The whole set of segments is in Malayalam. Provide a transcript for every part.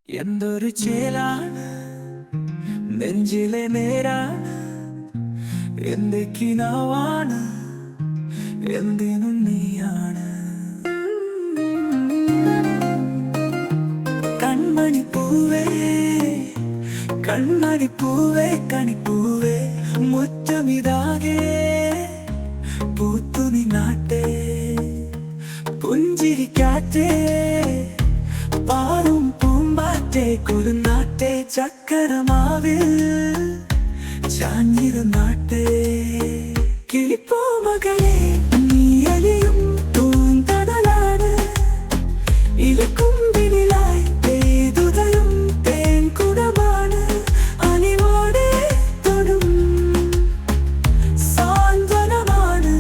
എന്തൊരു ചേലാണ് നെഞ്ചിലെ നേരാണ് എന്റെ കിനാവാണ് എന്തിനും നീയാണ് കൺമണി പൂവേ കൺമണി പൂവേ കണിപ്പൂവേ മുറ്റമിതാകെ പൂത്തു നിന്നാട്ടെ പുഞ്ചിരിക്കാറ്റേ പാറും പൂമ്പാറ്റെ കുരുന്നാട്ടെ ചക്കരമാവിൽ ചാഞ്ഞിരുന്നാട്ടെ കിളിപ്പോ മകളെ നീ അലിയും തൂന്തടലാണ് ഇലക്കുമ്പിലായി പെയ്തുതരും തേൻകുടമാണ് അണിവോടെ തൊടും സാന്ത്വനമാണ്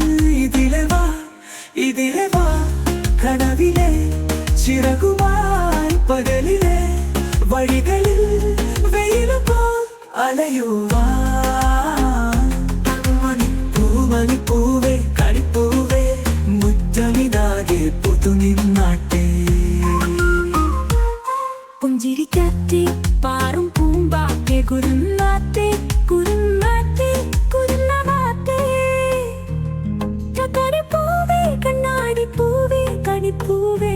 ഇതിലെ വാ കനവിലെ ചിറകുമായി പകലിലെ വഴികളിൽ വെയിലുപോ അലയുവാൻ മണിപ്പൂവേ കണിപ്പൂവേ മുറ്റമിതാകെ പുതുനിന്നാട്ടെ പുഞ്ചിരിക്കാറ്റെ പാറും പൂമ്പാറ്റെ കുരുന്നാറ്റെ കുരുന്നാറ്റെ കുരുന്നമാറ്റെ ചക്കരപ്പൂവേ കണ്ണാടിപ്പൂവേ കണിപ്പൂവേ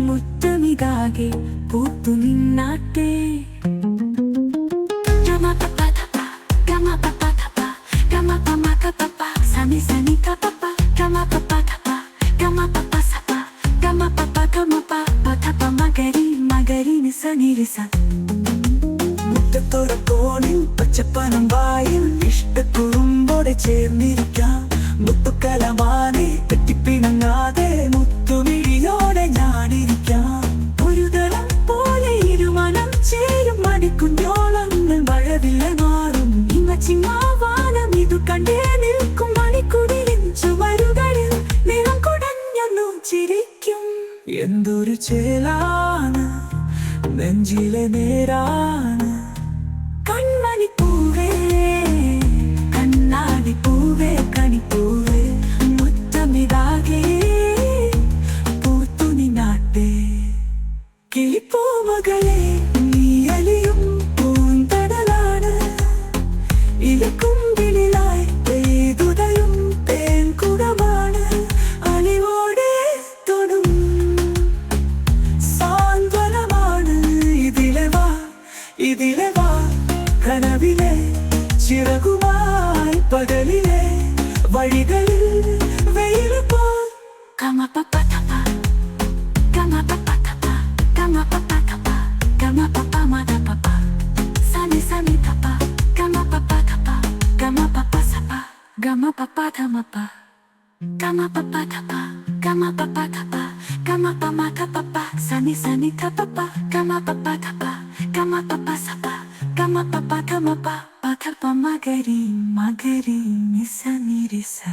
മുറ്റമിതാകെ പൂത്തു നിന്നാട്ടെ മുറ്റത്തോടക്കോണിൽ പച്ചപ്പനം വായിൽ ഇഷ്ടക്കുറുമ്പോടെ ചേർന്നിരിക്കാം മുത്തുക്കലമാനെ തെറ്റിപ്പിണങ്ങാതെ മുത്തുമിഴിയോടെ ഞാനിരിക്കാം ഒരു ദളം പോലെ ഇരുമനം ചേരും മണിക്കുഞ്ഞോളങ്ങൾ മഴവില്ല മാറും ഇങ്ങച്ചിങ്ങാവാനം ഇതു കണ്ടേ നിൽക്കും മണിക്കുടിലിൻ ചുമരുകളിൽ നിറം കുടഞ്ഞൊന്നു ചിരിക്കും എന്തൊരു ചേലാണ് നെഞ്ചിലെ നേരാണ് കൺമണി പൂവേ കണ്ണാടി പൂവേ കണിപ്പൂവേ മുറ്റമിതാകെ പൂത്തു നിന്നാട്ടെ കിളിപ്പോ മകളെ നീ അലിയും പൂന്തടലാണ് ഇലക്കുമ്പിലായി പെയ്തുതരും തേൻകുടമാണ് അലിവോടെ തൊടും സാന്ത്വനമാണ് ഇതിലെ വാ കനവിലെ ചിറകുമായി പകലിലെ വഴികളിൽ വെയിലുപോ Magari, magari, nisa nirisa.